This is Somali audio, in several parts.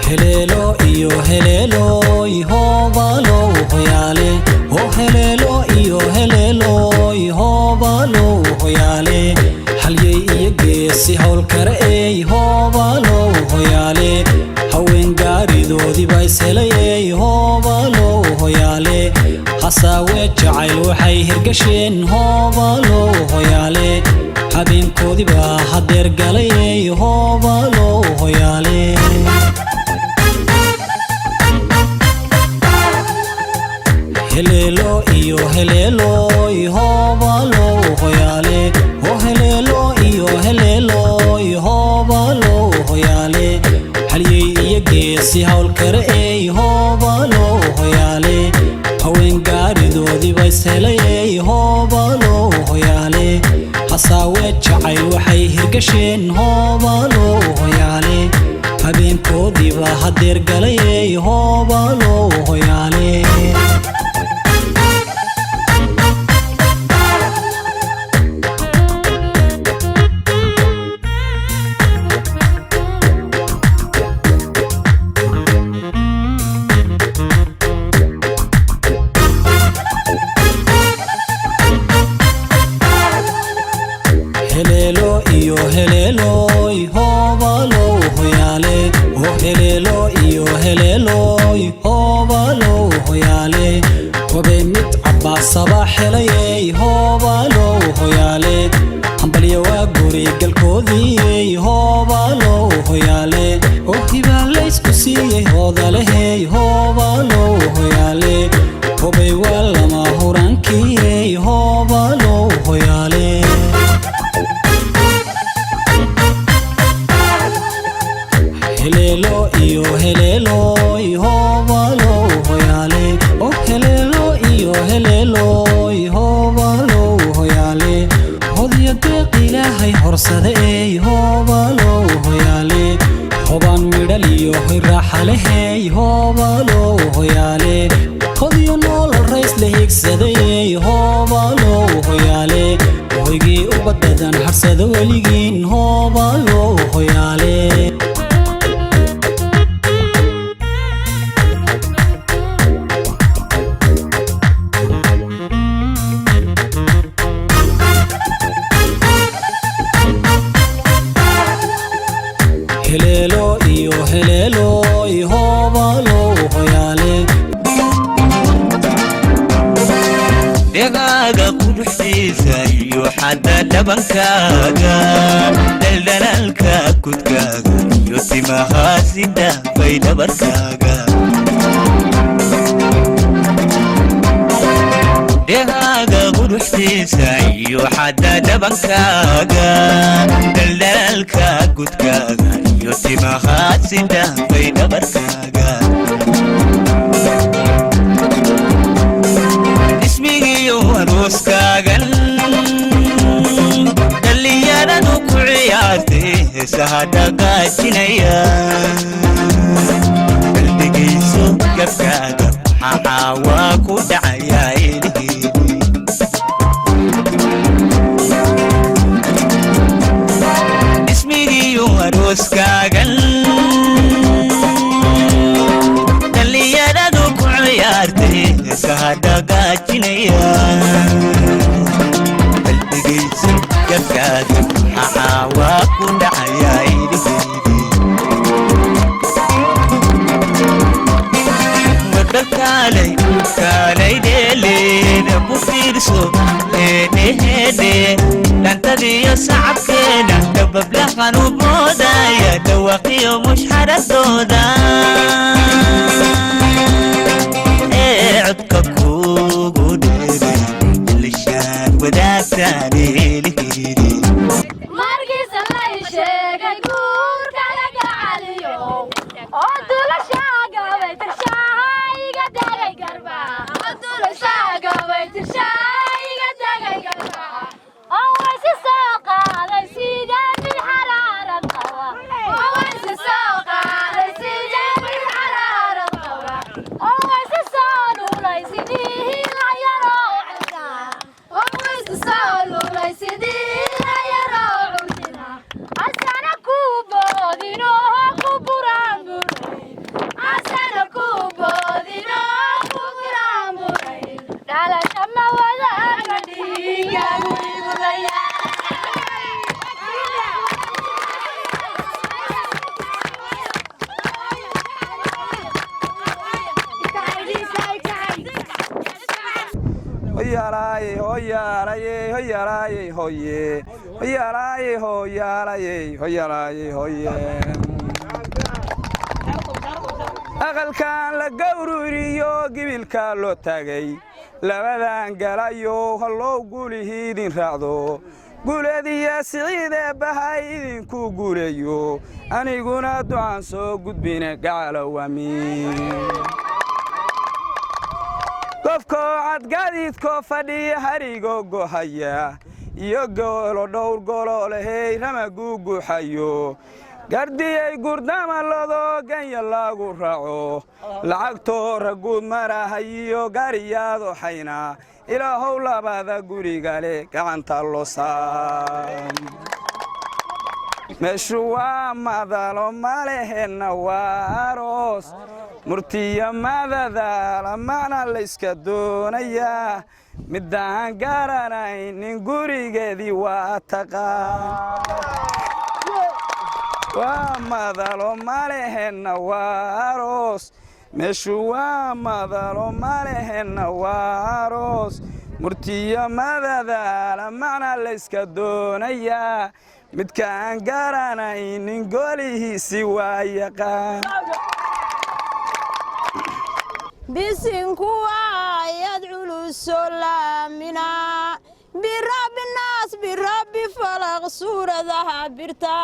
helelo iyo helelo ihobalo hoyale oh helelo iyo helelo ihobalo hoyale halyey iyo geesi hawl kare ihobalo hoyale haween gaaridoodii baa ishelay ihobalo hoyale hasaawe jacayl waxay hirgasheen ihobalo hoyale habeenkoodii baa hadeer galay ihobalo hoyale helelo iyo helelo ihobalo hoyale oh helelo iyo helelo ihobalo hoyale halyey iyo geesi hawl kare ihobalo hoyale haween gaaridoodii baa ishelay ihobalo hoyale hasaawe jacayl waxay hirgasheen ihobalo hoyale habeenkoodii baa hadeer galay ihobalo hoyale helelo iyo helelo ihobalo hoyale oh helelo iyo helelo ihobalo hoyale wabe mid cabba sabax helay ihobalo hoyale hambalyo waa guri galkoodii ihobalo hoyale oh hibaalay isku siiyay hoodalehe ihobalo hoyale wabe waa lama hurankii ihobalo hoyale helelo iyo helelo ihobalo hoyale oh helelo iyo helelo ihobalo hoyale hodiya deeq ilaahay horsade ihobalo hoyale hobaan midhal iyo hiraaxalehe ihobalo hoyale hodiya nool rays la higsade ihobalo hoyale hoygii ubadadan harsada weligiin ihobalo hoyale helelo iyo helelo ihobalo hoyale degaga quruxdiisa iyo xadda dhabankaaga daldalaalka kudkaaga iyo timahaasida bay dhabarkaaga degaga quruxdiisa iyo xadda dhabankaaga daldalaalka kudkaaga iyo timahaasida bay dhabarkaaga ismigiyo arooskaagan dhallinyaradu ku ciyaartay heesaha dhaqaajinaya qalbigayso gabkaaga maxaa waa ku dhacayaa elihiidi ismigiyo arooskaagan dhallinyaradu ku ciyaartay heesaha dhaqaajinaya qalbigayso gabkaaga maxaa waa ku dhacayaa elihiidi wadalkaalay kaalay dheeleena ku fiirso heedheheedhe dhantadiyo sacabkeena dhabablaqan u moodaya dhawaqiyo mushxaradooda codka kugu dheeray lishaan wadaagtaan elihiidi hoyalaayey hoye hoyalaayey hoyaalayey hoyalaayey hoye aqalkan la gawruriyo gibilka loo tagay labadan galayo hallow guulihii idin raacdo guuleediya siciidee bahay idinku guuleeyo aniguna ducaan soo gudbina gacalow amiin qofkoo cadgaadiidkoo fadhiya harigo gohaya iyo goolo dhowr gololehey rama guuguuxayo gardiyey gurdama lodo ganya lagu raaco lacagtoo raguud marahayiyo gariyaado xayna ilaahow labada guriga leh gacanta loo saar meeshu waa madalo maleheenna waa aroos murtiya madadaala macna layska doonayaa midaan garanaynin gurigeedii waa taqaan waa madalo maleheenna waa aroos meeshu waa madalo maleheenna waa aroos murtiya madadaala macna layska doonayaa midkaan garanaynin golihiisi waa yaqaan bisinku waayad culusoo laamina birabbi naas birabbi falaq suuradaha birta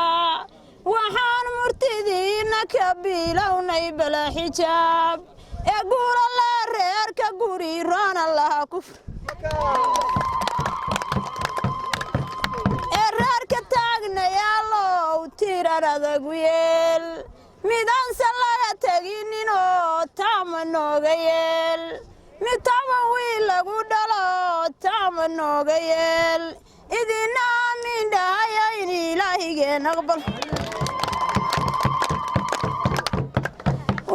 waxaan murtidiinna ka bilownay bala xijaab ee guura la reerka guri roona laha kufr ee reerka taagnayaalow tirar adagu yeel midaanse laga tegininoo taama nooga yeel mid taman wiil lagu dhalo taama nooga yeel idina aamin dhahaya in ilaahigeen aqbal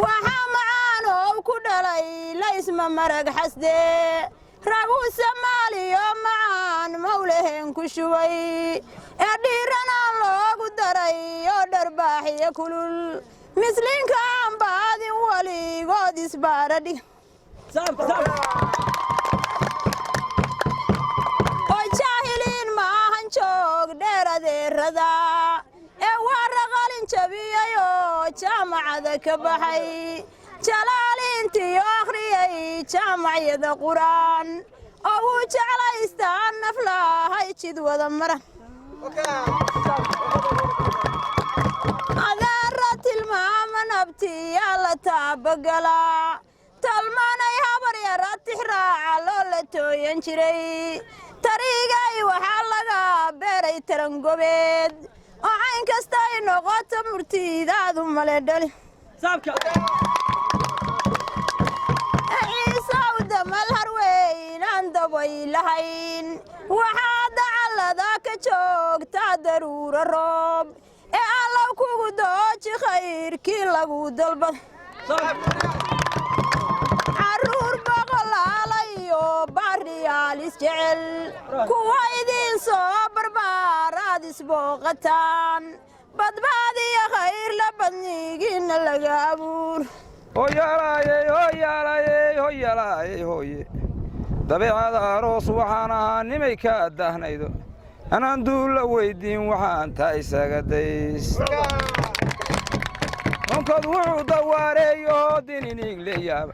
waxaa macaan oo ku dhalay laysma marag xasdee ragu soomaaliyo macaan mawlaheen ku shubay ee dhiiranaan loogu daray oo dharbaaxiyo kulul misliinka aan baadin weligood isbaara dhig oo jaahiliin maahan joog dheer adeerada ee waa raqalin jabiyayoo jaamacada ka baxay jalaaliintiyo akhriyay jaamacyada qur'aan oo wuu jeclaystaan naflahay jid wada mara adeera tilmaama nabtiyaa la taabagalaa talmaanay habar yara tixraaca loo la tooyan jiray tariigay waxaa laga beeray tarangobeed oo cayn kastay noqoto murtiidaadu male dhali ciisaw damal harweynaan dabay lahayn waxaa dacallada ka joogtaa daruuro roob ee allow kugu dooji khayrkii lagu dalbada carruur boqolaalayo baariyaal isjecel kuwa idiin soo barbaaraad isbooqataan badbaadiya khayr la badnigiinna laga abuur hoyalaayey hoyalaayey hoyalaayey hoye dabeecada aroos waxaan ahaa nimay ka dahnaydo anaan duulla weyddiin waxaan taa isaga days onkod wuxuu dawaareeyo dininig leeyaaba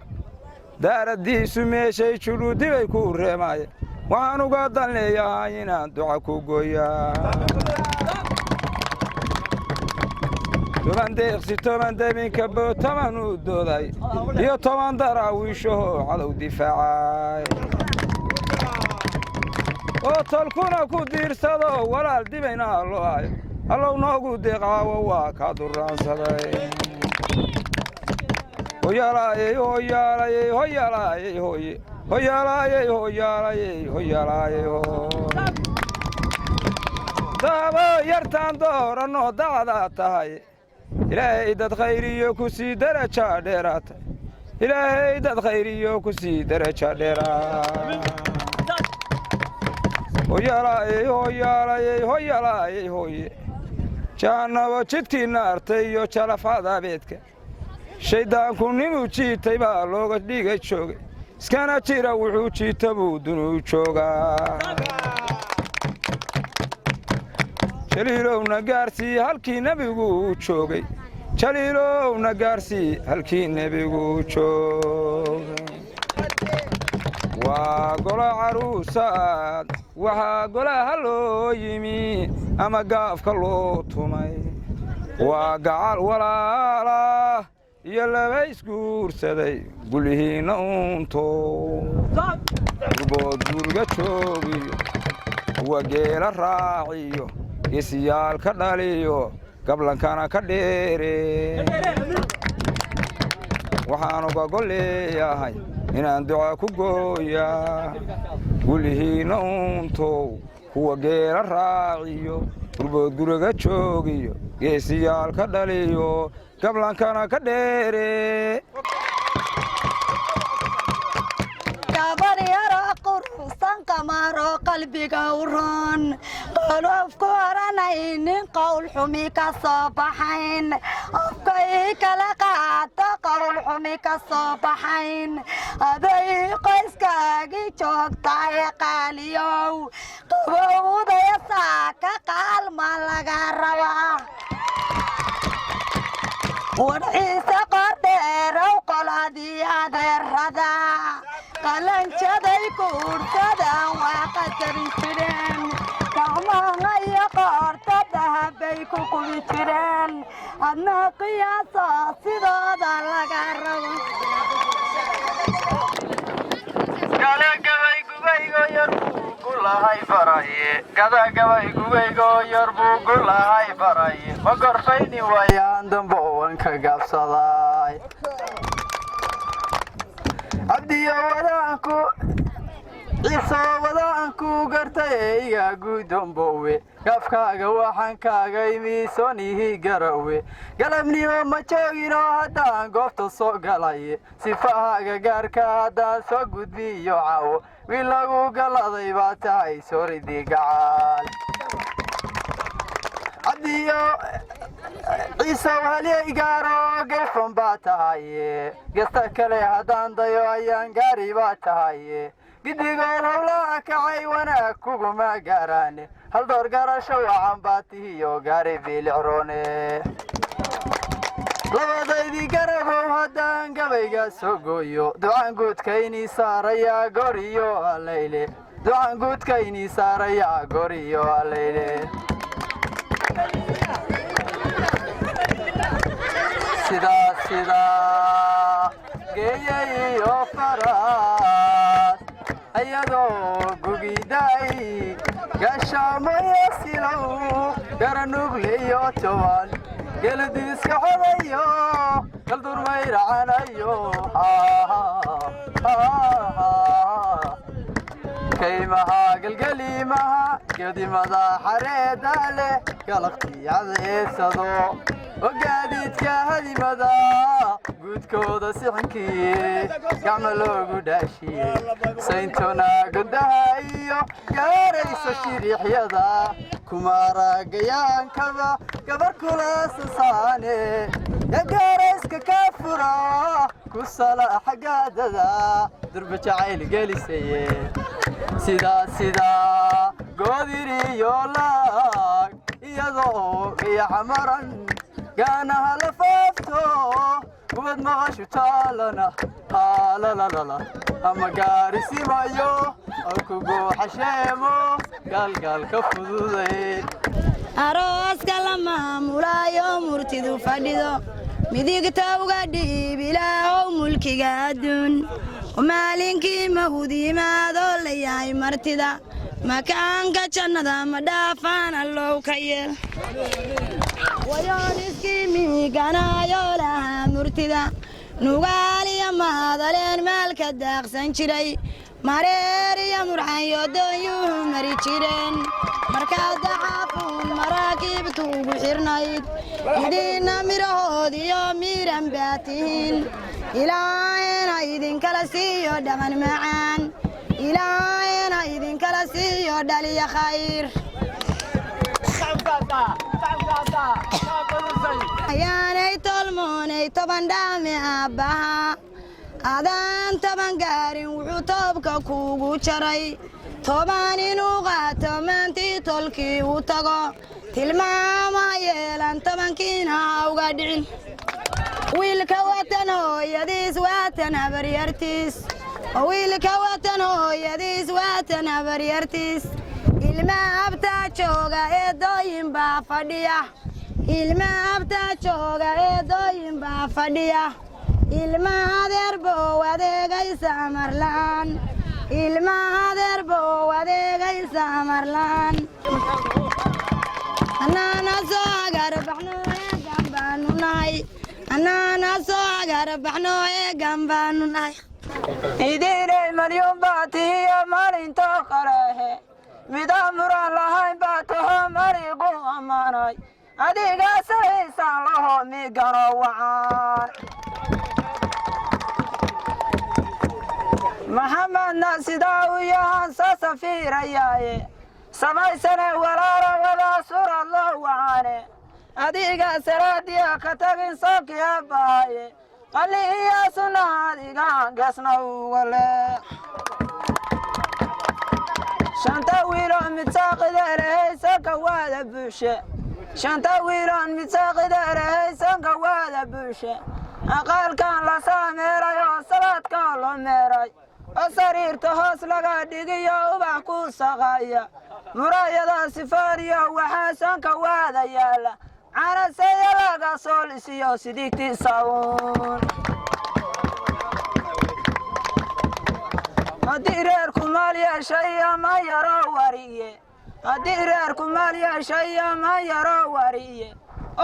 daaraddiisu meeshay juluudibay ku reemaaya waxaan uga dan leeyahay inaan duca ku gooyaa toban deeqsi toban deminka boo toban uu dooday iyo toban daraawiishahoo cadow difaacay oo tolkuna ku diirsado walaal dibayna loo hayo allow noogu deeqaawo waa ka duraansaday hoyalaayey hoyalaayey hoyalaayey hoye hoyalaayey hoyalaayey hoyalaayey daabo yartaan dooranoo dacdaa tahay ilaahay dad khayriyo ku sii daraja dheeraata ilaahay dad khayriyo ku sii daraja dheeraata hoyalaayey hoyalaayey hoyalaayey hoye jahannabo jidkii naartay iyo jalafcadaabeedka shayddaanku ninuu jiitay baa looga dhiga joogay iskana jira wuxuu jiita buu dunuu joogaa jaliilowna gaarsii halkii nebigu joogay jaliilowna gaarsii halkii nebigu joogay waa golo caruusaad waxaa golaha loo yimi ama gaafka loo tumay waa gacal walaala iyo laba isguursaday gulihiinna uunto gurbood guriga joogiyo kuwa geela raaciyo geesiyaal ka dhaliyo gablankana ka dheere waxaan uga gol leeyahay inaan duca ku gooyaa gulihiinna uuntow kuwa geela raaciyo gurbood guriga joogiyo geesiyaal ka dhaliyo gablankana ka dheere gabaryaro quruxsan qamaro qalbiga u roon qolofku oranaynin qowl xumi ka soo baxayn afkay kala qaato qowl xumi ka soo baxayn aday qoyskaagii joogtahay qaaliyow qabowdaya saaka qaalma laga rabaa warciisa qordheerow qoladii adeerada qalanjaday kuursadaan waa qadarin jireen gacmaha iyo qoorta dahabbay ku qubi jireen adna qiyaasa sidooda laga rabo gadagabaygubaygo yar buu gulahay baraye ma gorfayni waayaan dambe owan ka gaabsaday cabdiyo wadaanku ciiso wadaanku gartay iga guudambowe gaafkaaga waxaankaaga imiisonihi garawe galabnimo ma jooginoo haddaan goobta soo galaye sifahaaga gaarka haddaan soo gudbiyo caawo wiil lagu galaday baa tahay sooridii gacaal cabdiyo ciisow halyey gaaro geefan baa tahaye gesta kale haddaan dayo ayaan gaari baa tahaye gidigood howlaha kacay wanaag kuguma gaaraane hal door garasho wacan baa tihiyo gaari biilicroone labadaydii garabow haddaan gabayga soo gooyo ducaan guudkaynii saarayaa goriyo allayle ducaan guudkaynii saarayaa goriyo allayle sidaa geeyay iyo faraas ayadoo gugiday gaashaamoyo silow garanugleyo toban geladiiska xodayo galdurmayracanayo kaymaha gelgeliimaha gedimada xareeda leh galabtii cadeedsado ogaadiidka hadimada guudkooda sixinkii gacmo loogu dhaashiyey sayntona gondaha iyo gaarayso shiriixyada kumaaragayaankaba gabar kula sasaane yagaarayska ka fura ku salaaxa gaadada durba jacayl gelisaye sidaa goodiriyo laag iyadoo iyoxamaran gaanaha la faafto gubad maqashu taalana haalalala ama gaarisimayo oo kugu xasheemo gaalgaalka fududay arooska la maamulaayo murtidu fadhido midigta uga dhiib ilaahow mulkiga adduun maalinkii mahudiimaadoo la yahay martida makaanka jannada ma dhaafaan allow ka yeel wayooniskii miiganaayo lahaa murtida nugaaliya mahadaleen maalka daaqsan jiray mareer iyo murxanyo doonyuhu mari jireen markaad daxaafuun maraakiibtu ugu xirnayd idiinna midhahood iyo miiran baa tihiin ilaahayna idinkala siiyo dhaman macaan ilaahayna idinkala siiyo dhaliya khayr ayaanay tolmoonay toban dhaame aabbaha adaan toban gaarin wuxuu toobka kuugu jaray toban inuu qaato maantii tolkii u tago tilmaama yeelan tobankiina uga dhicin wiilka watan hooyadiis waatan habaryartiis wiilka watan hooyadiis waatan habaryartiis ilma abtaa jooga eedooyin baa fadhiya ilma abtaa jooga eedooyin baa fadhiya ilma adeer bow adeegaysa marlaan ilma adeer bow adeegaysa marlaan anaana soo agarbaxno eegan baanu nahay anaana soo agarbaxno eegan baanu nahay idiinay malyuun baa tihiyo maalintoo kalehe midaan muran lahayn baa taho mariiqu ammaanay adigaa saraysaan laho miganoo wacaan maxamedna sidaa u yahaan soo safiirayaaye samaysane walaala wadaa surad loo wacaane adigaa salaadiya ka tagin sookiya bahaye qalli iyo sunna adigaan geesna ugale shanta wiiloon midsaaqida erehaysanka waada buushe shanta wiiloon midsaaqida erehaysanka waada buushe aqaalkan la saameeray oo salaadkan loo meeray oo sariirta hoos laga dhigiyo ubax ku saqaya muraayada sifaariyo waxaa sanka waada yaala canaseya laga soo lisiyo sidigtiisa uun haddii reerku maal yeeshayo ma yaro wariye haddii reerku maal yeeshayo ma yaro wariye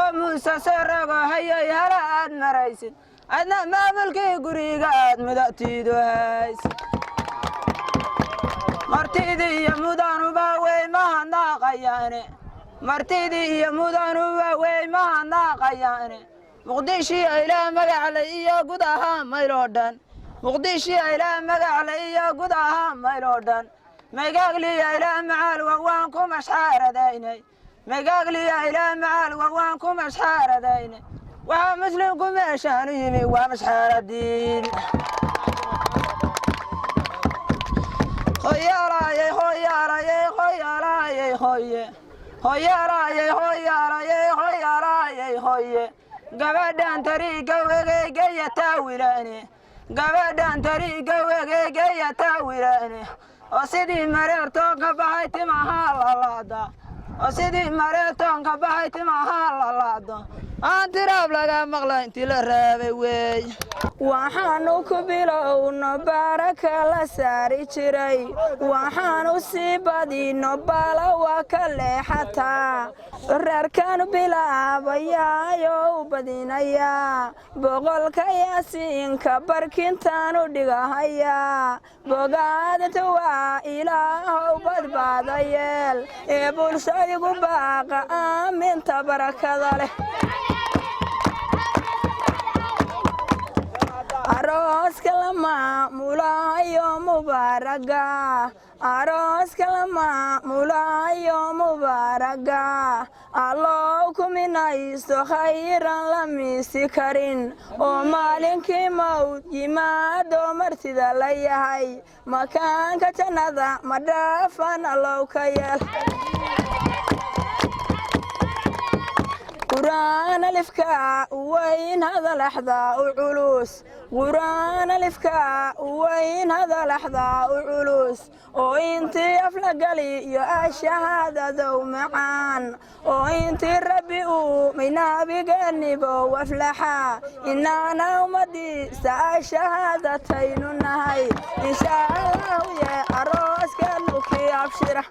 oo muuse sarago hayay hala aad maraysid adna maamulkii guriga aad mudatiidu hays martidii iyo mudanuba wey mahadnaaqayaane martidii iyo mudanuba wey mahadnaaqayaane muqdishiyo ilaa magacle iyo gud ahaa mayloo dhan muqdishiyo ilaa magacle iyo gud ahaa mayloo dhan magaagliya ilaa macaal waan ku mashxaaradaynay magaagliya ilaa macaal waan ku mashxaaradaynay waxaa muslimku meeshaanu yimi waa mashxaaradiin hoyaalayey hoyaalayey hoyaalayey hoye hoyaalayey hoyaalayey hoyaalayey hoye gabadhan tariiga wegeegeya taawilane gabadhan tariiga wegeegeya taawilane oo sidii mareertoon ka baxay timahaa lalaada oo sidii mareertoon ka baxay timahaa lalaado aan tiraab laga maqla intii la raabay weey waxaanu ku bilowno baaraka la saari jiray waxaanu sii badino baala waa ka leexataa reerkaanu bilaabayaayo u badinayaa boqolka yaasiinka barkintaanu dhigahayaa bogaadinta waa ilaahow badbaadayeel ee bulshaygu baaqa aaminta barakada leh arooska la maamulayo mubaaraga arooska la maamulayo mubaaraga allow kuminaysto khayran la miisi karin oo maalinkii mawd yimaado martida la yahay makaanka jannada ma dhaafan allow ka yeel قرآن الإفكاء وين هذا لحظة وعلوس قرآن الإفكاء وين هذا لحظة وعلوس وإنتي أفلقلي يا الشهادة ذو معان وإنتي ربي من بجنب وافلحا إن أنا ومدي الشهادتين النهي إن شاء الله يا أروس كانوك أبشره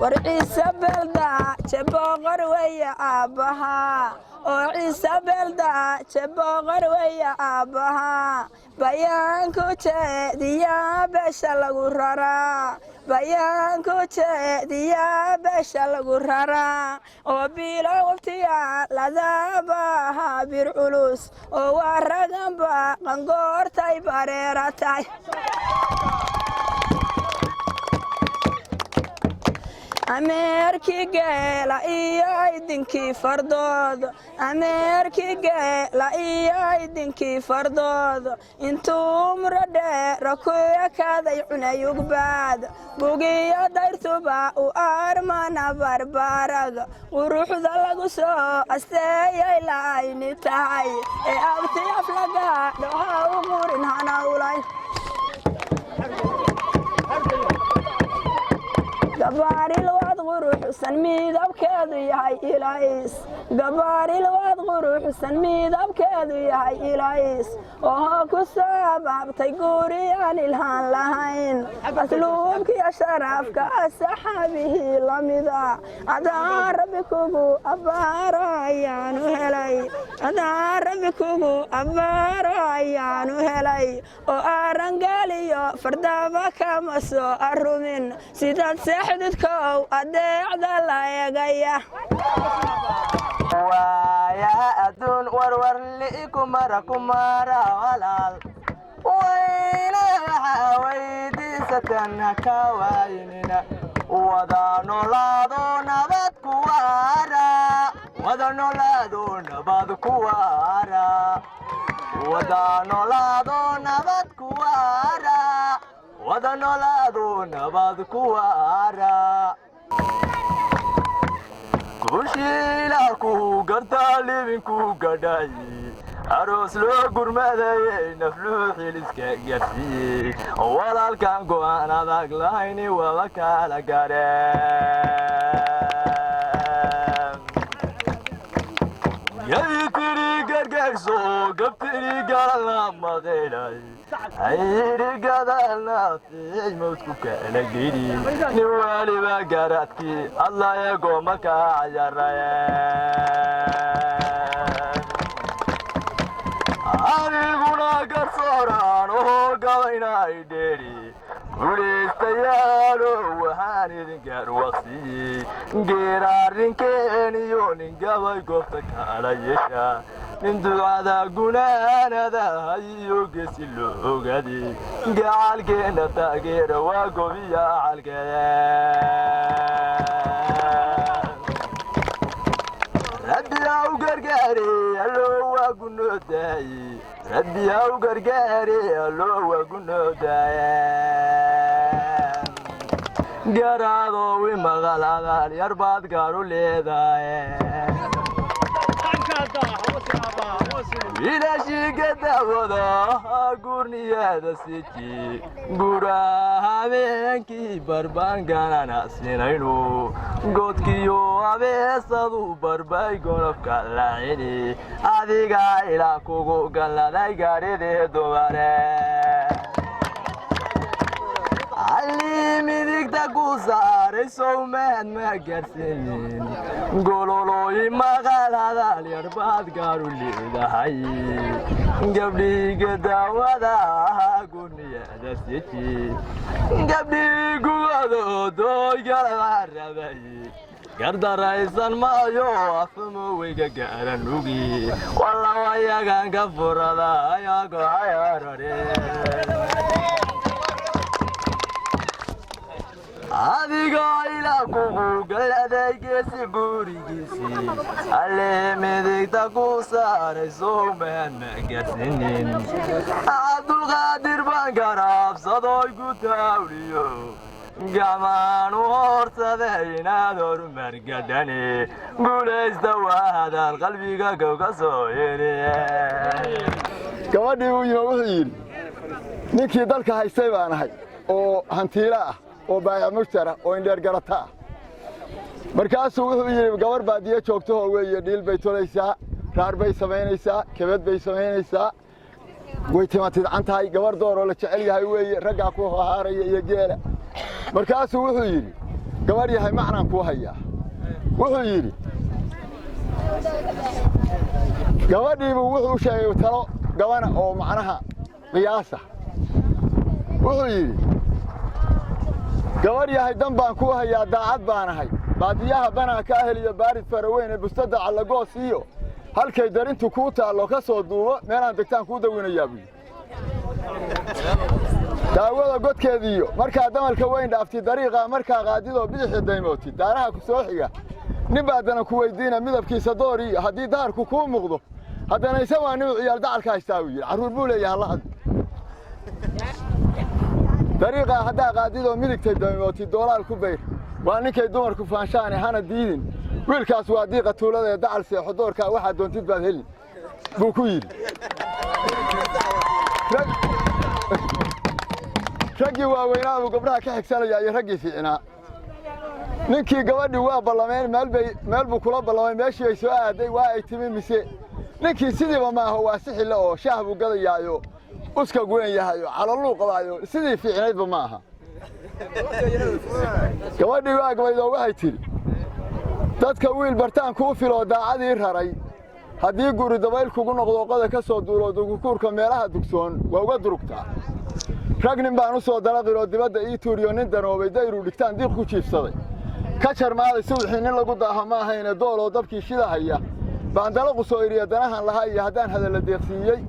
warciisa beelda jeboqor weya aabbahaa oo ciise beelda jeboqor weya aabbahaa bayaanku jeediyaa beesha lagu raraa bayaanku jeediyaa beesha lagu raraa oo biilo waftiya ladaabaha bir culus oo waa raganba qangoortay bareeratay ameerkii geela iyo idinkii fardooda ameerkii geela iyo idinkii fardooda intuu muro dheera ku ekaaday cunayugbaad bugiyo dayrtuba u armana barbaaraga quruxda lagu soo asteeyay laayni tahay ee abti aflaga dhoha u qurin hana ulay gabaaril waad quruxsan midabkeedu yahay ilays gabaaril waad quruxsan midabkeedu yahay ilays oo ku sabaabtay guriyaan ilhaan lahayn asluubkiyo sharaafka saxaabihii lamida adaa rabbi kugu abbaaro ayaanu helay adaa rabbi kugu abbaaro ayaanu helay oo arangaaliyo fardaba kama soo arumin sidaad xididkow adeecda la eegaya waayaha adduun warwarli kumara walaal wayna waxaa weydiisatan haka waayinina wada noolaado nabad ku waara wada noolaado nabad ku waara wada noolaado nabad ku waara wada noolaado nabad ku waara kushiila ku gartaa libinku gadhay aroos loo gurmadayay nafluu xiliska garsiiyey walaalkan go'aan adag lahayni waba kala gareen yay tiri gargaarso gabtiri galna maqeelay ayiri gadalna fiic mawdku kala geli nin waliba garadkii alla eego maka cayarayeen aniguna garsooraan oo gabaynay dheeri gulaystayaalo waxaan idin gaarwaqsiyey geeraarinkeeni iyo nin gabay goobta kala yeesha nin ducada gunaanada iyo geesi loo ogaaday gacalkeena taageera waa gobiya calkeen rabbi au gargaare alloo waa gunoodaye rabbi au gargaare alloo waa gunoodaye garaado wi maqalaadaal yar baad gaar u leedaye ilaashiga daawada gurniyada siji gura habeenkii barbaanganana sinaynu godkiyo abeesadu barbay gonofka lacini adiga ilaa kugu galladay gaadhidee dumare alli midigta ku saaray sowmaad ma gaarsiinin gololooyi maqal hadaal yarbaad gaaru leedahay gabdhiiga daawada gurniyada siji gabdhiigugooda dooygalaba rabay gardaraysan maayo afamoweyga gaaranugi wallawayagan ka furada ayago hayarare adiga ilaa kugu galaday geesi gurigiisii alle midigta ku saaray sowmaan ma garsinin cabdulqaadir baan garaabsadoy ku taawliyo gacmaan u horsaday inaad horumargadhane guulaysta waa hadaal qalbiga gowga soo yeriye gabadhii uu yima wuxuu yidhi ninkii dalka haystay baan ahay oo hantiila ah oo baayac mushtara oo indheer garata ah markaasuu wuxuu yidhi gabar baadiyo joogtahoo weeye dhiil bay tolaysaa raar bay samaynaysaa kebad bay samaynaysaa way timatidcan tahay gabar dooroo la jecel yahay weeye raggaa ku hahaaraya iyo geela markaasuu wuxuu yidhi gabar yahay macnaan kuu hayaa wuxuu yidhi gabadhiibuu wuxuu u sheegay talo gabana oo macnaha qiyaasa wuxuu yidhi gabar yahay dan baan kuu hayaa daacad baan ahay baadiyaha banaa ka heliyo baarid faraweyne bustada callagoos iyo halkay darintu kuu taallo ka soo duubo meelaan degtaan kuu dawinayaa buyi daawada godkeediyo markaa damalka weyn dhaaftay dariiqa markaa qaadidoo bidixda daymootay daaraha ku soo xiga nin baadana ku weydiina midabkiisa doori haddii daarku kuu muuqdo haddana isa waa nin ciyaal dacalka haystaa uu yidhi carruur buu leeyahay la had dariiqa haddaa qaadidoo midigtay daymootay doolaal ku bayr waa ninkay dumarku faanshaane hana diidin wiilkaas waa diiqa tuulada ee dacal seexo doorkaa waxaa doontid baad heli buu ku yidhi raggii waaweynaa buu gabdhaha ka xigsanaya iyo raggii fiicnaa ninkii gabadhii waa ballameen meel buu kula ballamay meeshii ay soo aaday waa ay timi mise ninkii sidiiba maaha waa si xillo oo shaah buu gadayaayo uska goyn yahayo caloluu qabaayo sidii fiicnaydba ma aha gabadhii waa gabaydoo waxay tidhi dadka wiil bartaan kuu filoo daacadii raray haddii guri dabayl kugu noqdo qoda ka soo duuloo dugukuurka meelaha dugsoon waa uga durugtaa rag nin baan u soo dalaqiloo dibadda ii tuuriyo nin danoobay dayruu dhigtaan diiq ku jiibsaday ka jarmaaday subaxii nin lagu daaha ma ahayne dooloo dabkii shidahaya baan dalaqu soo iriya danahan lahaa iyo haddaan hadalla deeqsiiyey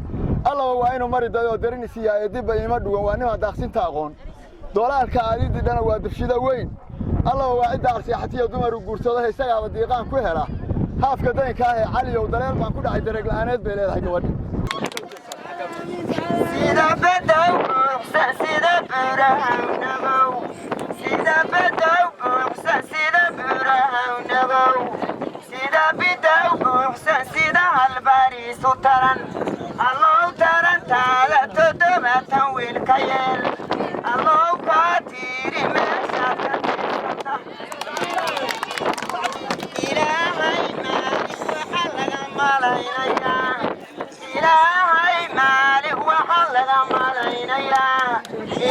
allaba waa inuu mari dayoo darin isiyaaye dibba iima dhugan waa nimaan daaqsinta aqoon doolaalka aadidii dhana waa dufshida weyn allaba waa cidda arseexatiyo dumaru guursado isagaaba diiqaan ku hela haafka daynka ah ee caliyow dareel baan ku dhacay dareeg la'aaneed bay leedahay gabadhi sida badow buuxsan sida buurahawnagow sida badow buuxsan sida buurahawnagow sida bidow buuxsan sida halbariisu taran allow tarantaada toddobaatan wiilka yeel allow kaa tiiri meeshaad ka tiirsanta ilaahay maalig waxa laga malaynayaa ilaahay maalig waxa laga malaynayaa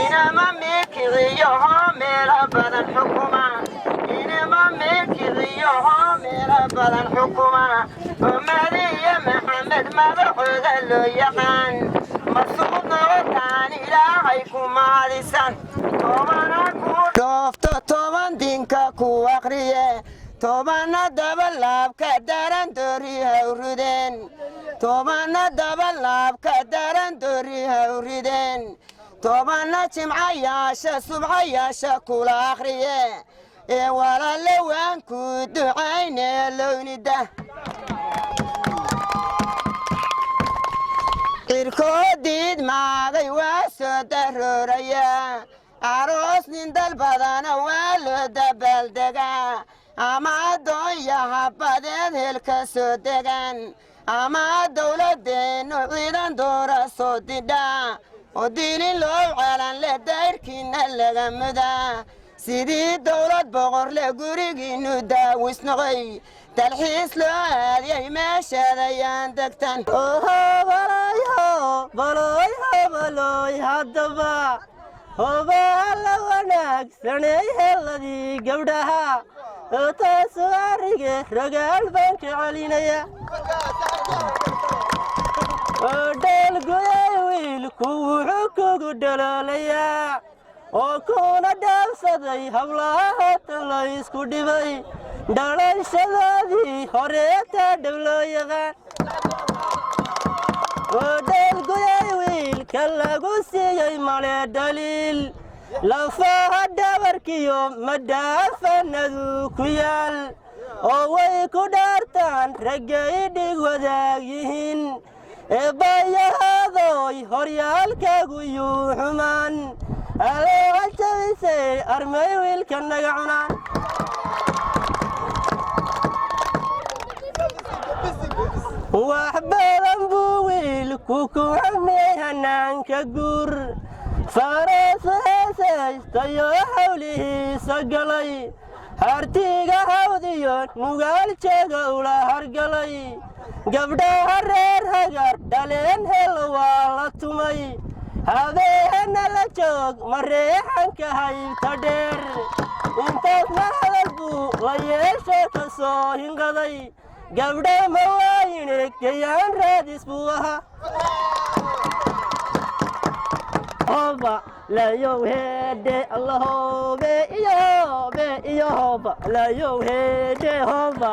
inama mikiciyo hoo meelo badan xukuma inama mikiciyo hoo meelo badan xukuma umadiyo maxamed madaxooda loo yaqaan masuud noqotaan ilaahay ku mahadisan toobana ku dhoofto toban dinka ku aqriye tobanna dabalaabka daran doori hawrideen tobanna dabalaabka daran doori hawrideen tobanna jimcayaasha subxayaasha kula akhriye ee walaale waan ku ducayne lownida cirkoodiid maaday waa soo darooraya aroos nin dal badana waa loo dabaaldegaa ama addoonyaha badeed helka soo degan ama dawladdeennu ciidan doora soo didhaa oo diilin loo calan leh dayrkiinna laga mudaa sidii dawlad boqorle gurigiinnu daawisnoqoy dalxiis loo aadiyay meeshaad ayaan degtan baloy haddaba hobaa la wanaagsanay heelladii gabdhaha taasu arige ragaal baan ka celinaya dheelgoyay wiilku wuxuu kugu dhaloolayaa oo kuna dhaabsaday hablaha hata la isku dhibay dhalashadoodii horeetaa dhab loo yaqaan oo dheelgoyay wiilka lagu siiyey male dhaliil lafaha dhabarkiyo madhaafanadu ku yaal oo way ku dhaartaan raggay dhig wadaag yihiin eebbayahaadoy horyaalkaagu yuu xumaan alooha jabisay armay wiilka naga cunaan wax badan buu wiilku ku xamiyey hanaanka guur faaraasa heesaystayo hawlihiisa galay hartiga hawdiyo nugaaljeega ula hargalay gabdhaha reer hagar dhaleen hel waa la tumay habeehana la joog mareexanka haybta dheer intaasna hadal buu la yeeshay ka soo hingaday gabdha ma waayine gayaan raadis buu ahaa hoba layow heedhe allahobe iyo hoba layow heedhe hoba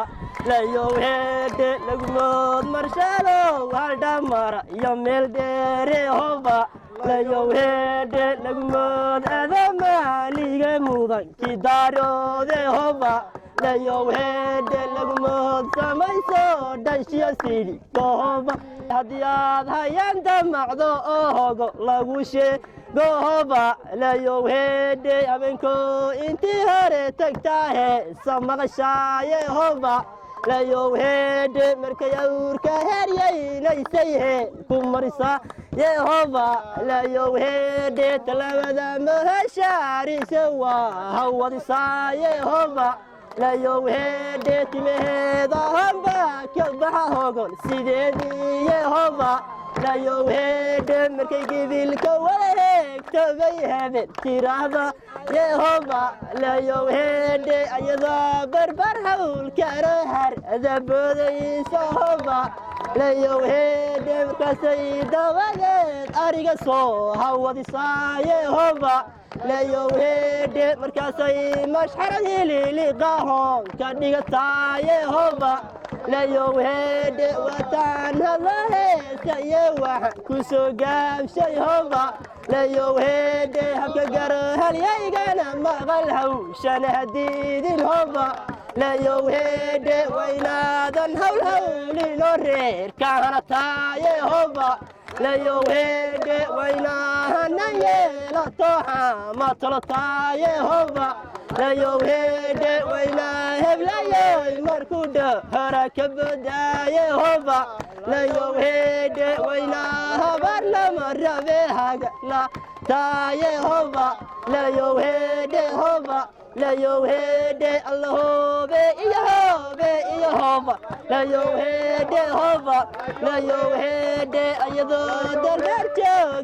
layow heedhe lagumood marshaalow haldhamara iyo meel dheere hoba ليوهد لقمود أذما ليغ مودن كدارو ذي هوبا ليوهد لقمود سميسو دنشيا سيدي قوبا هدياد هيان دمعدو أوهوغو لغوشي قوبا ليوهد أبنكو انتي هاري تكتاهي سمغشاي هوبا ليوهد مركيوركا هريي ليسيه كمرسا يهوبا ليوهد تلمذا مهشاري سوا هودسا يهوبا ليوهد تمهيدا همبا كبحا هوغل سيدي يهوبا ليوهد مركي قبيلك وليك تبيها بالتراضة يهوبا ليوهد أيضا بربر هول كارهر ذبودي سهوبا ليوهد مركسيدا وقت أريق سو هودي سا يهوبا ليوهد مركسي مشحر هيلي لقاهم كدقتا يهوبا ليوهد وطن الله سيوح كسو قام شيهوبا ليوهد هكا قره اليقنا مغلهو شان هديد الهوبا ليوهد وينادن هولهولي لورير كانتا يهوبا ليوهد ويناهن يلا طوحا مطلطا يهوبا ليوهد ويناه بلايوي مركودة هركب دا يهوبا ليوهد ويناه برلما ربيها لا تا يهوبا ليوهد هوبا ليوهد الله بيهوبا ليوهد هوبا ليوهد أيضا درجك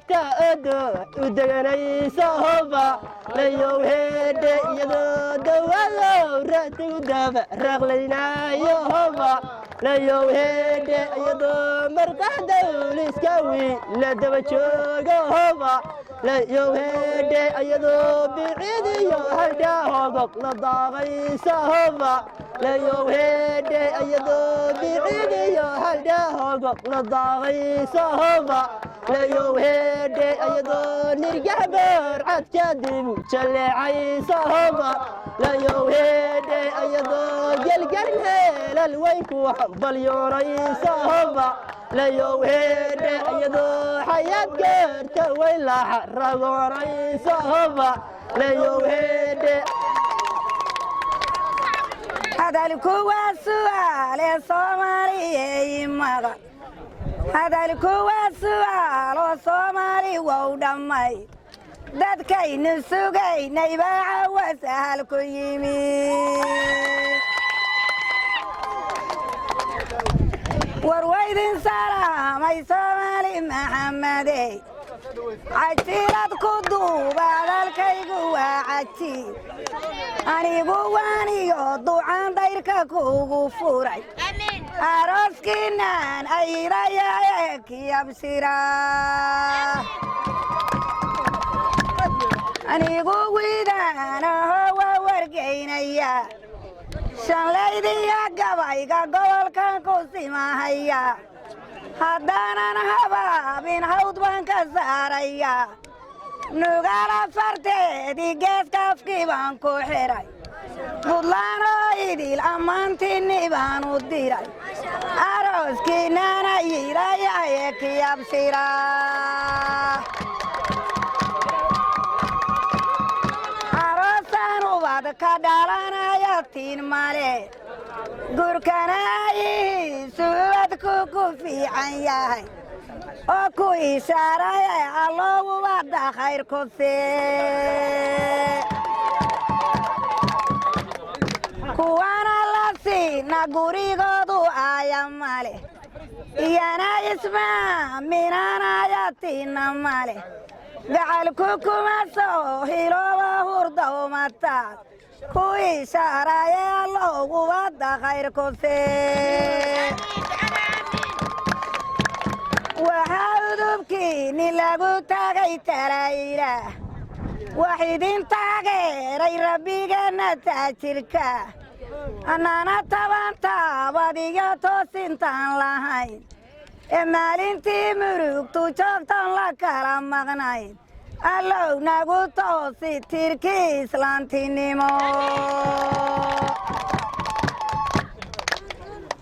تأدو ودغنيس هوبا ليوهد أيضا دوالو راتو دابا رغلينا يهوبا ليوهد أيضا مرقع دولي سكاوي لدبا جوغ هوبا ليوهد أيضا بعيد يهدا هوبا لضاغيس هوبا ليوهد أيضا بعيد يهدا هوبا لضاغيس هوبا ليوهد أيضا نرجع برعد كدب جل عيسى هوبا ليوهد أيضا قلقل هيل الويك وحب اليوريس هوبا ليوهد أيضا حياة قرت ويلا حرق وريس هوبا ليوهد هذا الكوى السؤال الصومالي مغا هذا الكوى السؤال الصومالي ودمي dadkaynu sugaynay baa wasahal ku yimi warwaydin salaamay Soomaali Maxamedey عجيلات كدوب على الكيغو عجي أنيغو وانيو عن دايركا كوغو فوري أروسكينان أي رايك يا بسيرا أنيغو ويدانا هو ورقينيا شان ليدي يا قبايقا قول كان كوسي ما هيا هدانا هبابين هود بانك ساريا نوغالا فرتي جيس كافكي بانكو حراي بطلان رايدي الأمانتي نيبان وديراي أروسكي نانا يراي ايكي يابسيرا أروسان وبعد كدارانا ياتين مالي gurkanaayi suubadku fiican yahay oo ku ishaaraya alloogu wada khayr ku see kuwana la siina gurigoodu aaya male iyana ismaa minaanayatina male gacalku kuma soo hilooba hurdawmataad كوي شرايا الله ودا خير كوسي وحاودبكي نلاقو تاغي ترايلا وحيدين تاغي ربي جنة تاجركا أنا طبعا تابدية توسين تان لهاي maalintii murugtu joogtan la kala maqnayn allow nagu toosi tirkii islaantinimo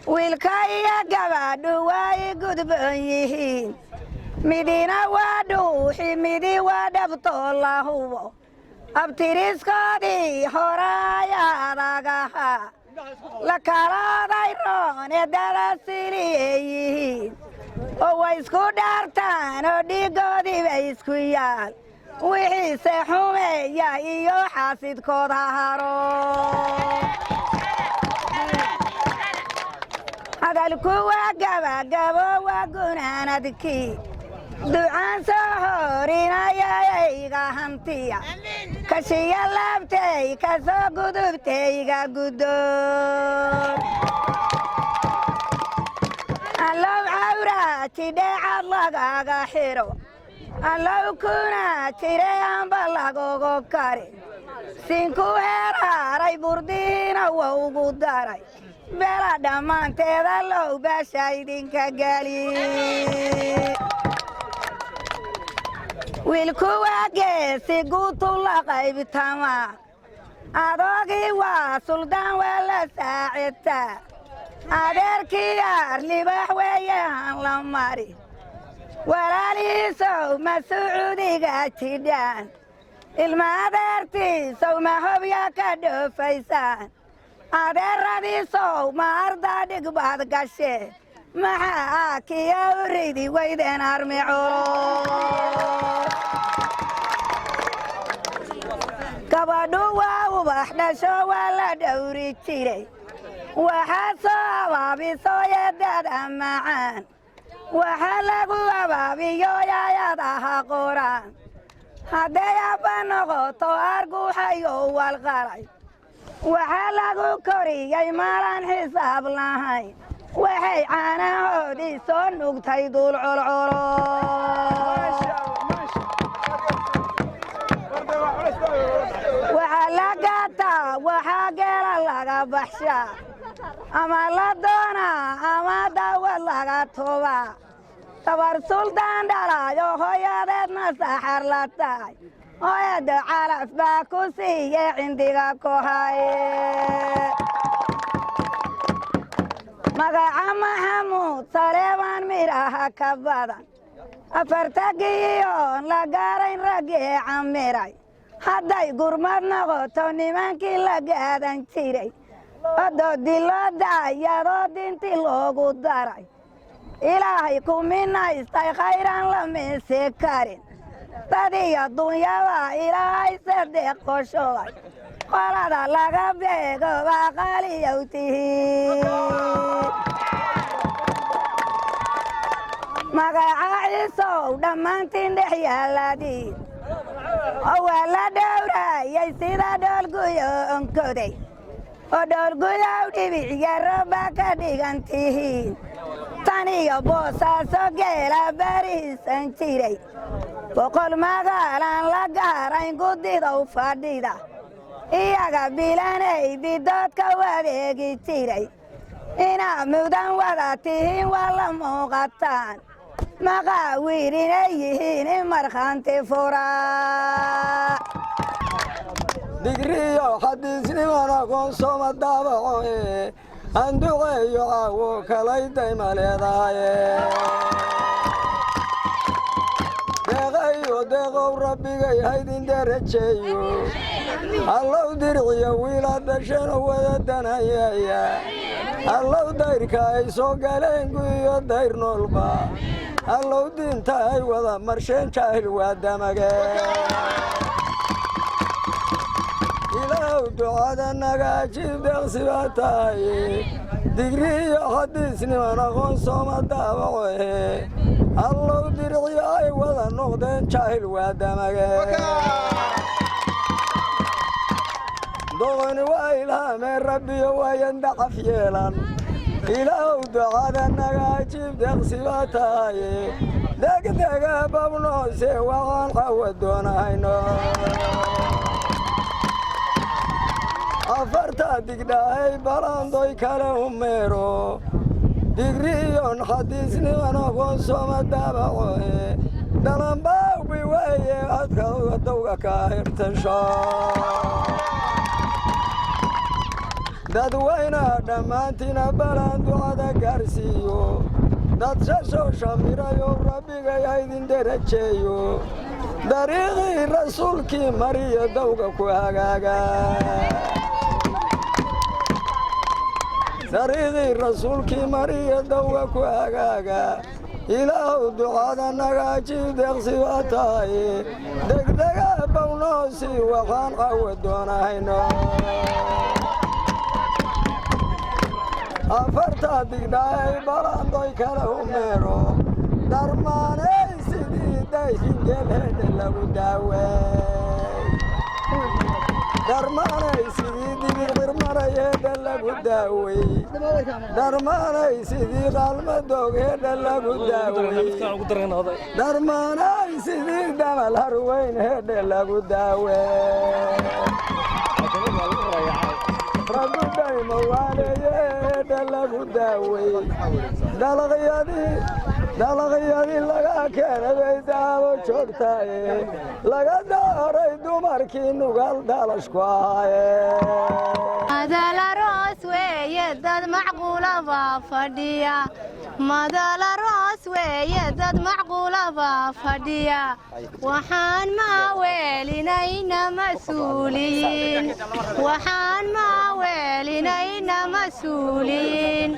wiilka iyo gabadhu way gudboon yihiin midina waa dhuuxi midi waa dhabtoo la hubo abtiriskoodii horaayadagaha la kalaaday roone darasiliye yihiin oo way isku dhaartaan oo dhiigoodiiba isku yaal wixiise xumeeya iyo xaasidkood ha haro hadalku waa gabagabo waa gunaanadkii ducaan soo horinayayayga hantiya kashiya laabtay ka soo gudubtayga guddoon allow cawraa jidheecad lagaaga xidho allow kuna jire aanba lagogo kari sinku heeraaray burdihiina waa ugu daray bela dhammaanteeda low baasha idinka geli wiilku waa geesi guutu la qaybtama adoogii waa suldaan waa la saacidtaa adeerkii yaar libaax weeyahan la mari walaalihiisow ma sacuudiga jidhaan ilma adeertiisow ma hobya ka dhoofaysaan adeeradiisow ma ardaa dhig baad gashe maxaa kiya u ridi weydeen armiculo gabadhu waa ubax dhasho waa la dhowri jiray waxaa soo abaabiso yeedada macaan waxaa lagu abaabiyo yaayadaha qoraan hadday abba noqoto arguuxayo walqalay waxaa lagu koriyey maalaan xisaab lahayn waxay caanahoodii soo nugtay duul colcolo waxaa la gaataa waxaa geela laga baxshaa ama la doonaa ama dawad laga tubaa dabar suldaan dhalayo hooyadeedna saxar la tahay hooyada calaf baa ku siiye cindiga ku haye magaca maxamuud saleebaan midhaha ka badan afartagiyoon la gaarayn raggii camiray hadday gurmad noqoto nimankii la gaadan jiray odoodii loo daayadoo dintii loogu daray ilaahay ku minaystay khayraan la meese karin dadiyo dunyada ilaahay sadeeq qoshobay qolada laga beego baa qaaliyow tihiin magaca ciisow dhammaantiin dhex yaalladiin oo waa la dhowraayay sida dhoolguyo onkoday oo dhoolguyow dhibiciya robbaa ka dhigan tihiin tan iyo boosaaso geela barihiisan jiray boqol magaalaan la gaarayn guddidow fadhida iyaga bilanay bidoodka wadeegi jiray inaa mudan wada tihiin waa la muuqataan maqaawiir inay yihiin in markhaanti furaa digriyo xadiisniman aqoonsoma daabacoe anduqeeyo caawo kalaydayma leedaaye deeqayo deeqow rabbigay haydin derajeeyo allow dirciyo wiila dhashano wada danayaya allow dayrka ay soo galeen guiyo dayr noolba allow diinta ay wada marsheen jaahil waa damage ilaaw ducada naga ajiib deeqsi baa tahay digriyo xadiisniman aqoonsoma daabacoe allow dirciyo ay wada noqdeen jaahil waa damage doqoni waa ilhaameen rabbiyo waayan dacaf yeelan ilaaw ducada naga ajiib deeqsi baa tahay degdega babnoose waxaan xawa doonahayno afarta digdhahay balandoy kale u meero digriyon xadiisniman aqoon sooma daabacoe dhalanbaawbi weeye adka dawga ka hirtasho dadweyna dhammaantiina balan ducada gaarsiiyo dad shashoo shamirayo rabbigay haydin derajeeyo dariiqii rasuulkii mariya dawga ku hagaaga dariiqii rasuulkii mariya dawga ku hagaaga ilaahow ducada nagaajiib deeqsi waa tahay degdega bownoosi waxaan qawa doonahayno afartaa digdhaay balandoy kale humeero darmaanay sidii dayhingelhedhe lagu daawey darmaanay sidii digir qirmanayeedhe lagu daawey darmaanay sidii qaalmadoogeedhe lagu daawey darmaanay sidii damal harweyn hedhe lagu daawey rabbiday mawaaleyeedhe lagu daawey dalaqyadii laga keenay bay daawo joogtaye laga daaray dumarkii nugal dalashku ahaaye madalaroos weeye dad macquulaba fadhiya madalaroos weeye dad macquulaba fadhiya waxaan maaweelinayna mas-uuliyiin waxaan maaweelinayna mas-uuliyiin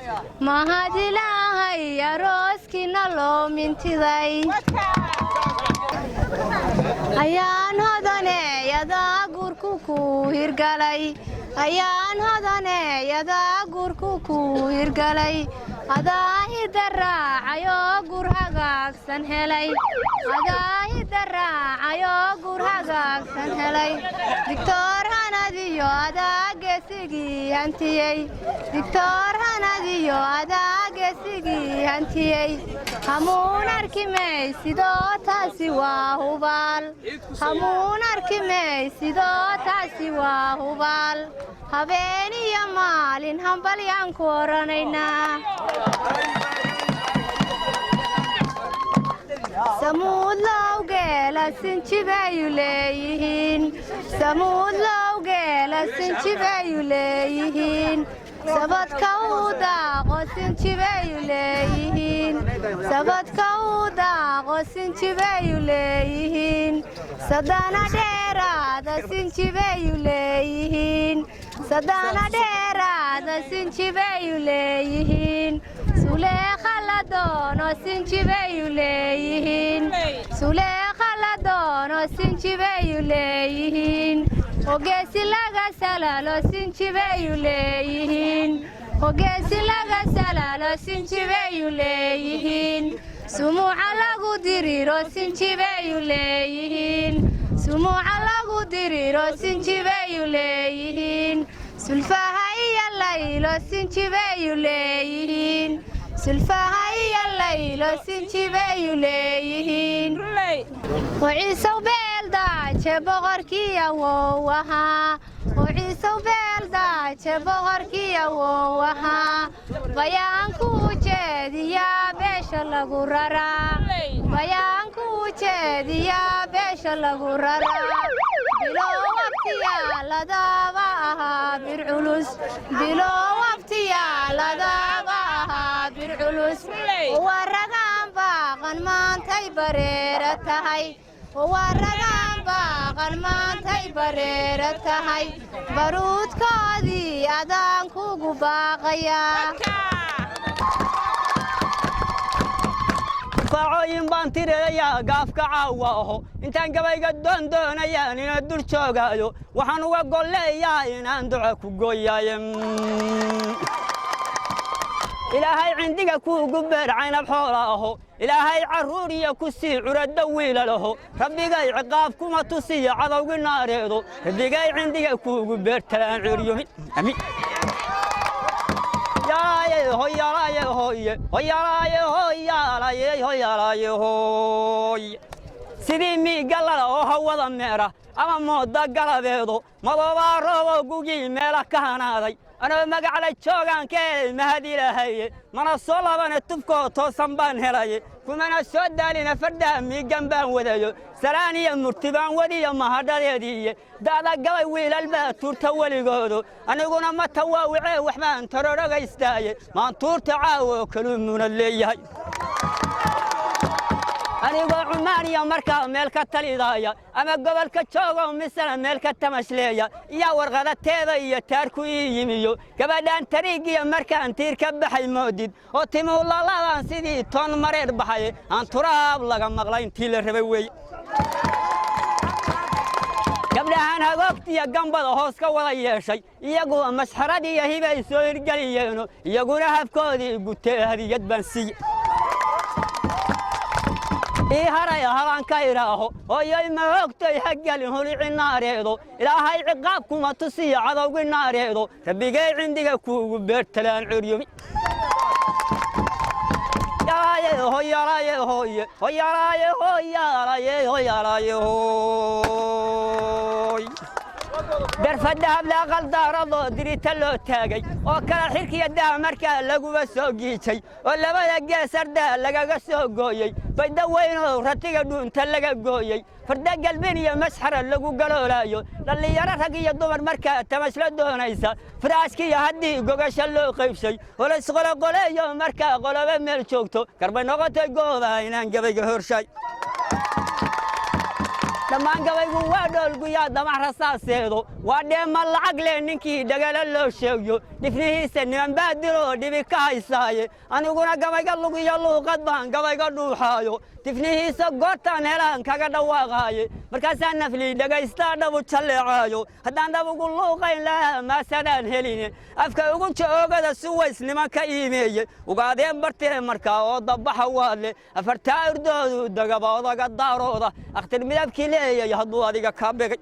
mahad ilaahay arooskiina loo mintiday ayaan hodaneeyadaa gurku ku hirgalay ayaan hodaneeyadaa gurku ku hirgalay adaa hidda raacayoo gur hagaagsan helay adaa hidda raacayoo gur hagaagsan helay digtoor hanadiyo adaa geesigii hantiyey digtoor hanadiyo adaa geesigii hantiyey hamuun arki maysidoo taasi waa hubaal hamuun arki maysidoo taasi waa hubaal habeen iyo maalin hambalyaan ku oranaynaa samuud lowgeela sinjibayu leeyihiin samuud lowgeela sinjibayu leeyihiin sabadka uu daaqo sinjibayu leeyihiin sabadka uu daaqo sinjibayu leeyihiin sadana dheeraada sinjibayu leeyihiin sadana dheeraada sinjibayu leeyihiin suleekha la doono sinjibayu leeyihiin suleekha la doono sinjibayu leeyihiin ogeesi laga salalo sinjibayu leeyihiin ogeesi laga salalo sinjibayu leeyihiin sumuuca lagu diriro sinjibayu leeyihiin sumuuca lagu diriro sinjibayu leeyihiin sulfaha iyo laylo sinjibayu leeyihiin sulfaha iyo laylo sinjibayu leeyihiin waciisow beeldaaje boqorkii awow ahaa waciisow beeldaaje boqorkii awow ahaa bayaankuu jeediyaa beesha lagu raraa bayaankuu jeediyaa beesha lagu raraa bilow waqtiyaaladaaba ahaa bir culus bilow waqtiyaaladaaba ahaa bir culus waragaan baaqan maantay bareera tahay waragaan baaqan maantay bareera tahay baruudkoodii adaan kugu baaqayaa faacooyin baan tirayaa gaafka caawa aho intaan gabayga doondoonayaan ina dul joogaayo waxaan uga golleeyaa inaan duco ku gooyaaye ilaahay cindiga kuugu beer caynab xoola aho ilaahay carruur iyo ku sii curadda wiila laho rabbigay ciqaab kuma tusiyo cadowgi naareedo rabbigay cindiga kuugu beer talaan ciryomin amiin sidii miigalada oo hawada meera ama mooda galabeedo madoobaa rooboo gugii meela ka hanaaday أنا مقعلي جوغان كي مهدي لهي من الصلبان التفكو توسن بان هلاي كمانا سودا لنا فردا ميقان بان ودايو سلاني مرتبان ودي مهدا يدي دادا قوي ويل البات تورتا وليقودو أنا قونا ما تواوعي وحمان ترورا يستاي ما تورتا عاو كلهم من اللي أنا عمانية مركا ملكة تليدايا أما قبل كتشوغو مثلا ملكة تمشلية يا ورغة تيضا تاركو يميو قبل طريقي مركا انتير كبحي مودد وتمو الله لا سيدي تون مرير بحي ان تراب لغا مغلاين تيل ربوي قبل أنا وقت يا جنب الهوس كولا شيء يقول مسحرة دي هي بيسوي رجالينو يقول هفكودي قلت هذه يد بنسي إيه هراي هران كايراهو ويا ما وقت يحقل هولي الناريدو إلى هاي عقابكم ما تصي عضو الناريدو تبي جاي عندك كوب بيرتلان عريومي يا هو يا راي هو يا راي هو يا راي هو يا راي هو درفدها بلا غلطة دريت له تاجي وكلا حرك يده مركا لقوا سوقي شيء ولا بلا جسر ده لقى سوقي فيدوينه رتيجا دون تلقى جوي فرد قلبي يا مسحر لقوا قالوا رايو للي يرى رقي الدمر مركا تمشل دون عيسى فراسكي هدي جوجش له قيب شيء ولا سقول قولي مركا قولوا بمل شوكتو كربنا نقطة جوه إنان جبي جهور شيء لما قبل وادول قيا دمع رصاصيدو وادم العقل نكي دقل له شيو دفنيه سن من بادرو دبي كايساي انا قلنا قبل قالو قيا لو قدبان قبل قالو حايو دفنيه سقطان هلان كاغا دواغاي مركاسان نفلي دقايستا دبو تشلعايو هدان دبو قلو قين لا ما سدان هلين افكا ugu joogada suways nimanka iimeeyay ugaadeen bartay markaa oo dabaxa waale afartaa urdoodu dagabooda daarooda aqtir midabkii leeyay haduu adiga ka bigay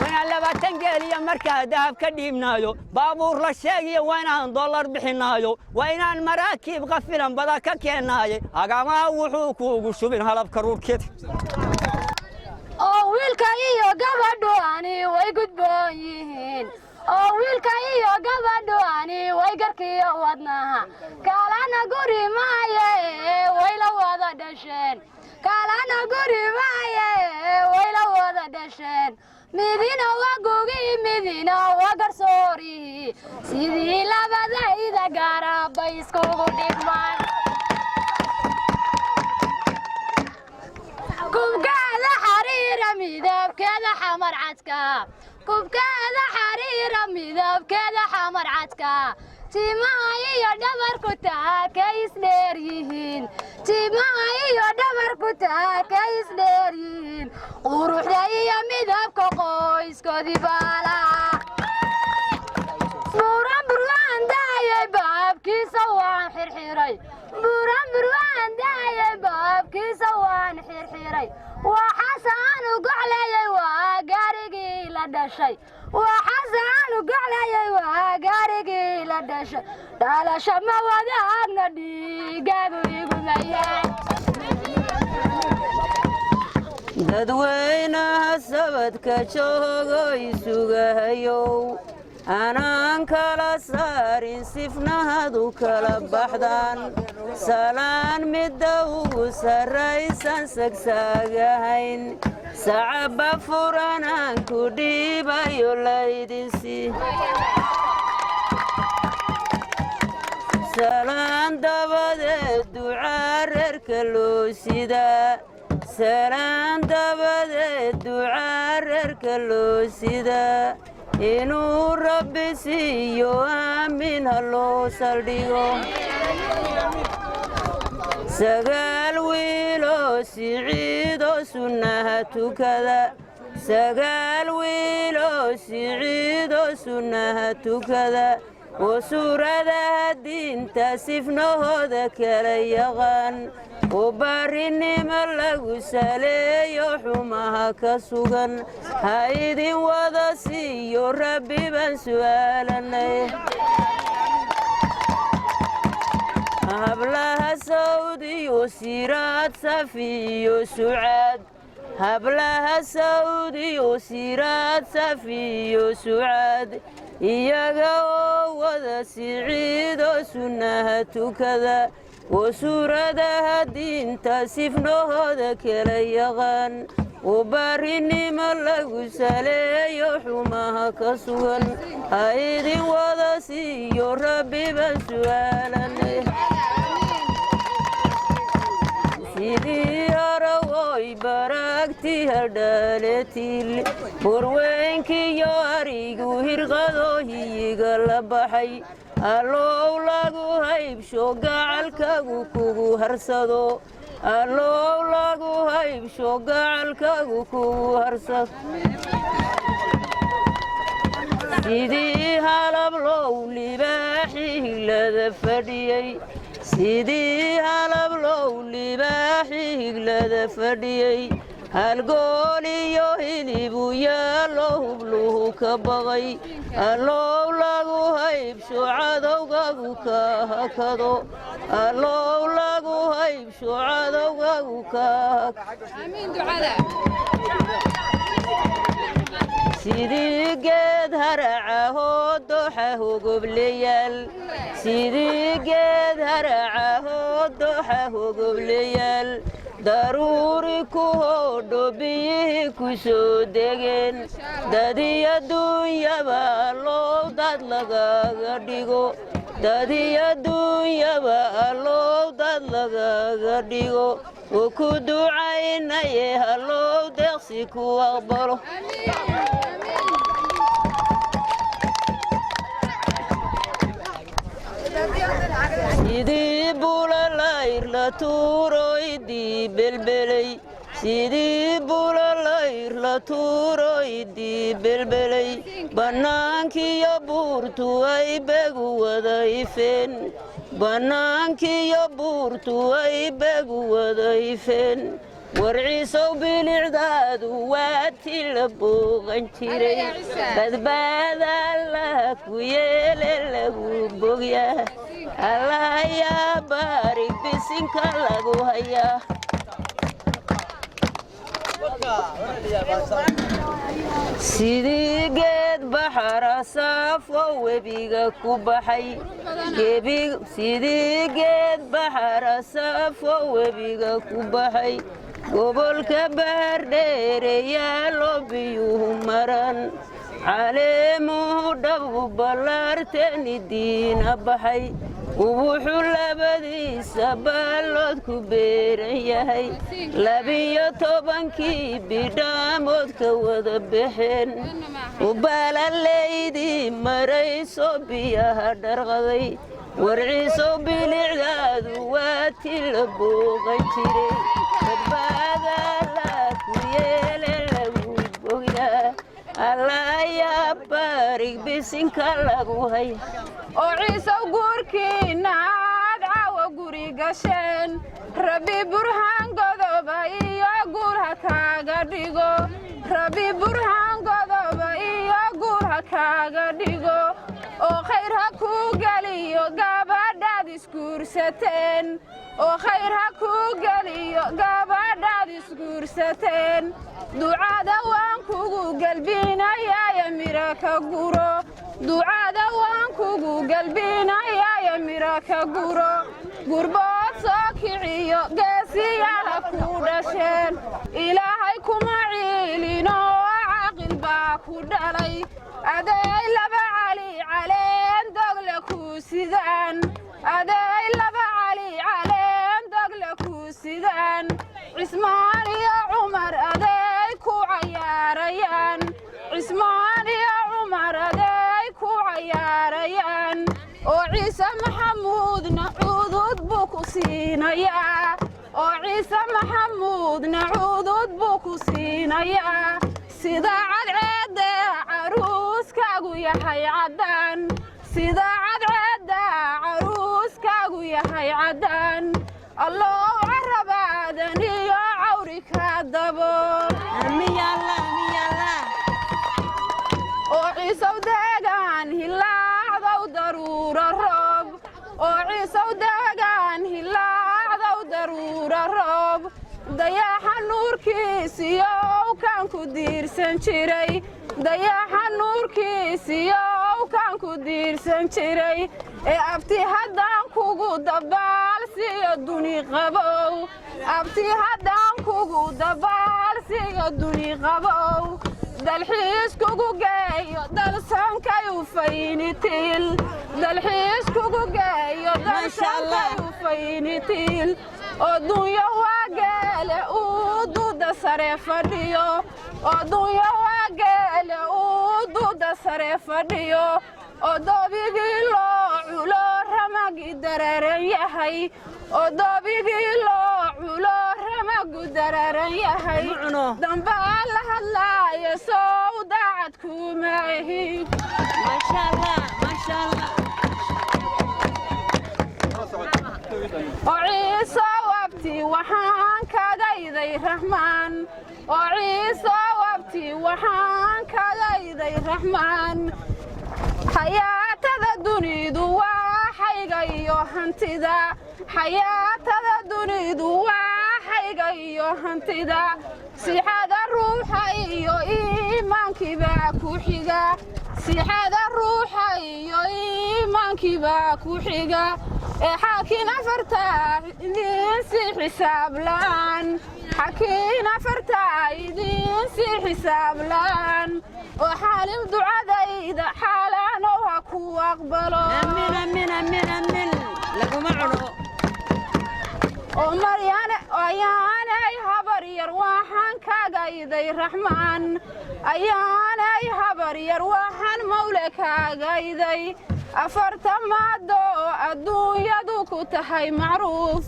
wana labaatan geeliya markaa dahab ka dhiibnaayo baabuur la sheegayo waynaan dollar bixinaayo waynaan maraakiib qafilan bada ka keenaayo agama wuxuu kuugu shubin halab karuurkeed oo wiilka iyo gabadhu ani way gudboon yihiin oo wiilka iyo gabadhu ani way garkiyo wadnaha kalana guri maaye way la wada dhasheen kalana guri maaye way la wada dhasheen midina wagogi midina wagarsoori sidii labada ida gaaraba iskugu dhigmaan kubkaada xariira midabkeeda xamar cadka kubkaada xariira midabkeeda xamar cadka timaha iyo dhabarku taakay isdheer yihiin timaha iyo dhabarku taakay isdheer yihiin quruxda iyo midabka qoyskoodii baala buuran burwaan daayay baabkiisa waan xirxiray buuran burwaan daayay baabkiisa waan xirxiray waxaasaan u goclayay waa gaarigii la dhashay waxaasaan u goclayay waa gaarigii la dhashay dhalasho ma wadaagna dhiigaagu iguma yahay dadweynaha sabadka joogo isugahayow anaan kala saarin sifnahadu kala baxdaan salaan midda ugu sarraysan sagsaagahayn sacaba furanaan ku dhiibayo laydinsi salaan dabadeed ducaa reerka loo sidaa salaan dabadeed ducaa reerka loo sidaa inuu rabbi siiyo aamin ha loo saldhigo sagaal wiiloo siciidoo sunnaha tukada sagaal wiiloo siciidoo sunnaha tukada oo suuradaha diinta sifnahooda kala yaqaan oo baarinimo lagu saleeyo xumaha ka sugan ha idin wada siiyo rabbi baan su'aalanay hablaha sawdiyo siraad safiyo sucaad hablaha sawdiyo siraad safiyo sucaad iyaga oo wada siciido sunnaha tukada oo suuradaha diinta sifnahooda kala yaqaan oo baarinimo lagu saleeyo xumaha ka sugan ha idin wada siiyo rabbi baan su'aalanay sidii harawoy baragti hadhaaletil horweenkiyo arigu hirqado hiyiga la baxay allow lagu haybsho gacalkagu kugu harsado allow lagu haybsho gacalkagu kugu harsado sidii halablow libaaxi higlada fadhiyey sidii halablow libaaxi higlada fadhiyey halgool iyo hilibu yaallo hubluhu ka baqay allow lagu haybsho cadowgagu ka hakado allow lagu haybsho cadowgagu ka sidii geed haracahoo doxa hogobleyaal sidii geed haracahoo doxa hogobleyaal daruuri ku hoodho biyihii ku soo degeen dadiyo duunyaba allow dad lagaga dhigo dadiyo duunyaba allow dad lagaga dhigo oo ku ducaynaye allow deeqsi ku aqbalo sidii bulalayr la tuuroydii belbeley sidii bulalayr la tuuroydii belbeley bannaankiyo buurtu ay begu wada ifeen bannaankiyo buurtu ay begu wada ifeen warciisow bilicdaadu waa ti la booqan jiray badbaada allaha ku yeele lagu bogyaa allahayaa baarig bisinka lagu hayaa sidii geed baxara saafo webiga ku baxay sidii geed baxara saafo webiga ku baxay gobolka baardheere yaallo biyuhu maran caleemuhu dhabu ballaarteeni diina baxay ubuxu labadiisa baallood ku beeran yahay 12 bidhaamood ka wada baxeen ubaalaleydii marayso biyaha dharqaday warciisow bilicdaadu waa ti la booqan jiray badbaada la ku yeele lagu bogyaa allahayaa baarig bisinka lagu haya oo ciisow guurkiinna aad caawa guri gasheen rabbi burhaan godoba iyo guur ha kaaga dhigo rabbi burhaan godoba iyo guur ha kaaga dhigo oo khayr ha kuu geliyo gabadhaad isguursateen oo khayr ha kuu geliyo gabadhaad isguursateen ducada waan kugu galbinayaa mira ka guro ducada waan kugu galbinayaa mira ka guro gurbood soo kiciyo geesiyaha ku dhasheen ilaahay kuma ciilino caaqil baa ku dhalay adeey laba cali caleen dogle ku sidaan adeey laba cali caleen dogle ku sidaan cismaan iyo cumar adeey ku cayaarayaan cismaan iyo cumar adeey ku cayaarayaan oo ciise maxamuudna cudud buu ku siinayaa oo ciise maxamuudna cudud buu ku siinayaa sida cadceedda caruuskaagu yahay caddaan sida cadceedda caruuskaagu yahay caddaan allow carabaadan iyo cawri ka dabo oo ciisow deegaan hilaacdow daruura roob oo ciisow deegaan hilaacdow daruura roob dayaxa nuur nuurkiisiyow kaan ku diirsan jiray dayaxa nuurkiisiyow kaan ku diirsan jiray ee abti haddaan kugu dabaalsiyo duni qabow abti haddaan kugu dabaalsiyo duni qabow dalxiis kugu geeyo dalsankay u faynitil dalxiis kugu geeyo dalsankay u faynitil oo dunya waa geele uu duda sare fadhiyo oo dunya waa geele uu duda sare fadhiyo oo doobigii loo culo ramagi dararan yahay oo doobigii loo culo ramagu dararan yahay dambaa la hadlaayo soo daacad kuma ahi oo ciise wabti waxaan kagayday raxmaan oo ciise wabti waxaan kagayday raxmaan xayaatada dunidu waa xayga iyo hantida xayaatada dunidu waa xayga iyo hantida sixada ruuxa iyo iimaankiibaa ku xiga sixada ruuxa iyo iimaankiibaa ku xiga ee xaakiin afartaa idiinsi xisaab la'aan xaakiin afartaa idiinsi xisaab la'aan oo xaalim ducadayda xaalaanow ha ku aqbalo oo maryaane ayaanay habar yar waxaan kaagayday raxmaan ayaanay habar yar waxaan mawle kaagayday afartamaado adduunyadu ku tahay macruuf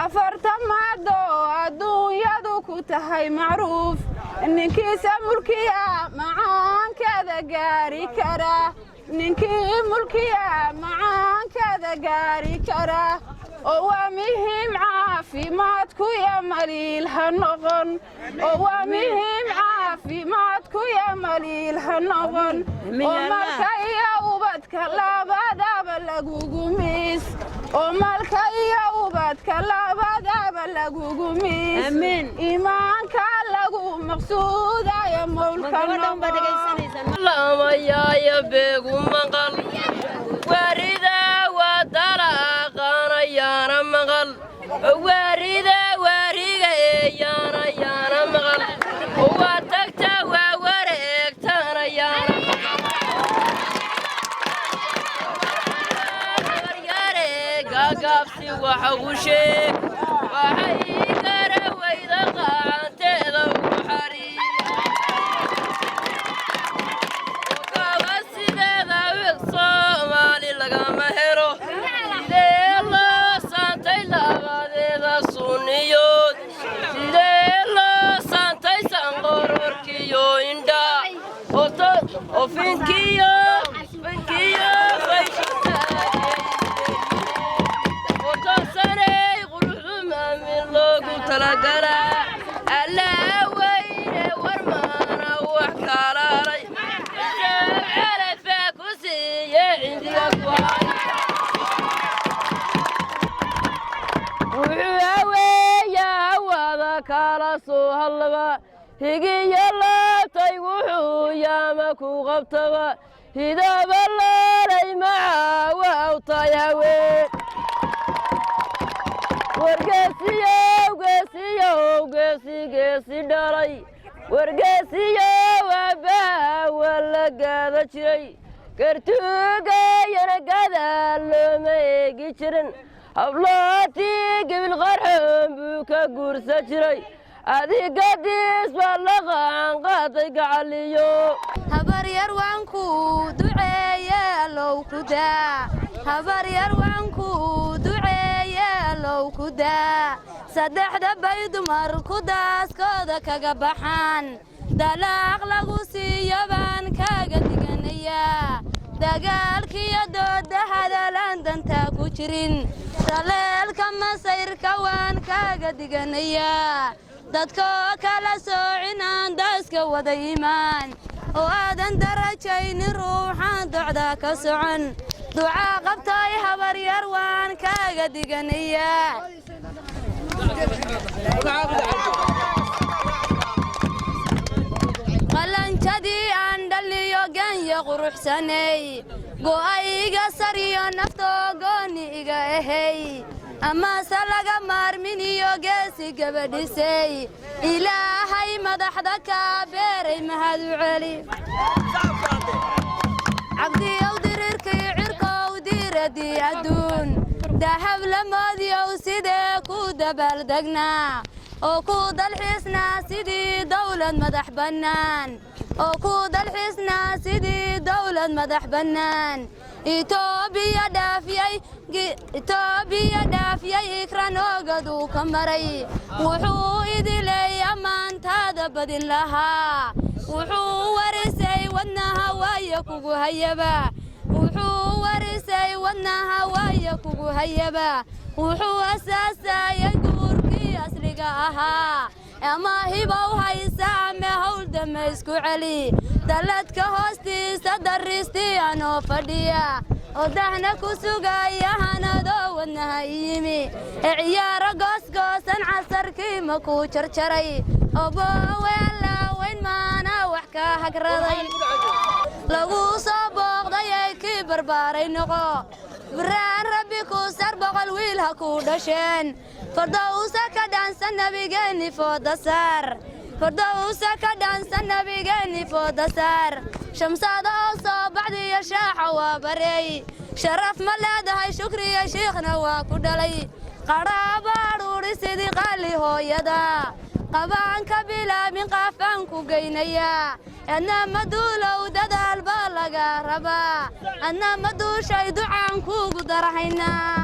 afartamaado adduunyadu ku tahay macruuf ninkiisa mulkiya macaankeeda gaari kara ninkii mulkiya macaankeeda gaari kara oo waa muhiim caafimaadku ya maliil ha noqon oo waa muhiim caafimaadku ya maliil ha noqon oo malka iyo ubadka labadaba lagugu miis oo malka iyo ubadka labadaba lagugu miis iimaanka lagu maqsuudaya mawlka noqonamayaayo beegu maqal warida wadalaqaanayaana maqal warida wariga eeyaanayaana maqal waa tagta waa wareegtaanayaana yaryare gaagaabsi waxa u sheeg waxay garawayda qacanteeda ugu xariir ogawa sideeda wiq soomaali lagama helo sidee loo saantay labadeeda sunniyood sidee loo saantay sanqororkiyo indha ofinkiyo otosanay quruxdu maamin loogu talagala allaa weyne war maana wax kalaalay calafaa ku siiye cindiga ku hay wuxuu haweeya hawada kala soo hadlaba higiyo laabtay wuxuu yaama ku qabtaba hidaba laalay macaa wawtay haween wargeesiyow geesi dhalay wargeesiyow aabbaha waa la gaada jiray kartuugayana gadaal looma eegi jirin hablootii gebil qarxoon buu ka guursa jiray adigadiis baa la qaanqaaday gacaliyo habaryar waanku duceeye low ku daa habaryar waanku duceeye low ku daa saddexda bay dumar ku daaskooda kaga baxaan dalaaq lagu siiyo baan kaaga diganayaa dagaalkiyo dooda hadalaan dantaa ku jirin saleelka masayrka waan kaaga diganayaa dadkoo kala soocinaan daaska wada imaan oo aadan darajaynin ruuxaan docdaa ka socon ducaa qabtay habaryar waan kaaga diganayaa rajadii aan dhaliyo ganya quruxsanay go'ayga sariyo naftoo gooni iga ahay amase laga maarminiyo geesi gabadhisay ilaahay madaxda kaa beeray mahad u celi cabdiyow dirirkii cirkow diiradii adduun dahab lamoodiyow sidee ku dabaaldegnaa oo ku dalxiisnaa sidii dawlad madax bannaan oo ku dalxiisnaa sidii dawlad madax bannaan Itoobiya dhaafiyay ikranoogaduu ka maray wuxuu idilay ammaantaada badin lahaa wuxuu warisay wadnaha waaya kugu hayaba wuxuu warisay wadnaha waaya kugu hayaba wuxuu asaasayay guurkii asliga ahaa ama hibow haysa ama hawl damaysku celi daladka hoostiisa darristii anoo fadhiya oo dahna ku sugaya hanadoo wadnaha yimi ee ciyaaro goosgoosan casarkii ma ku jarjaray oo booweela weyn maana wax ka hagraday lagu soo booqday ay kii barbaaray noqo بران ربي كوسر بقل ويلها كودشين فردوسا كدانسا نبيجاني فودسار فردوسا كدانسا نبيجاني فودسار شمسادة بعد يشاح وبري شرف ملاده هاي شكري يا شيخنا وكدلي قرابة روري سيدي قالي هو يدا قبان كبيلة من قافان كوغينيا أنا مدولة وددا البالغة ربا أنا مدو شاي دعان كوغو درحينا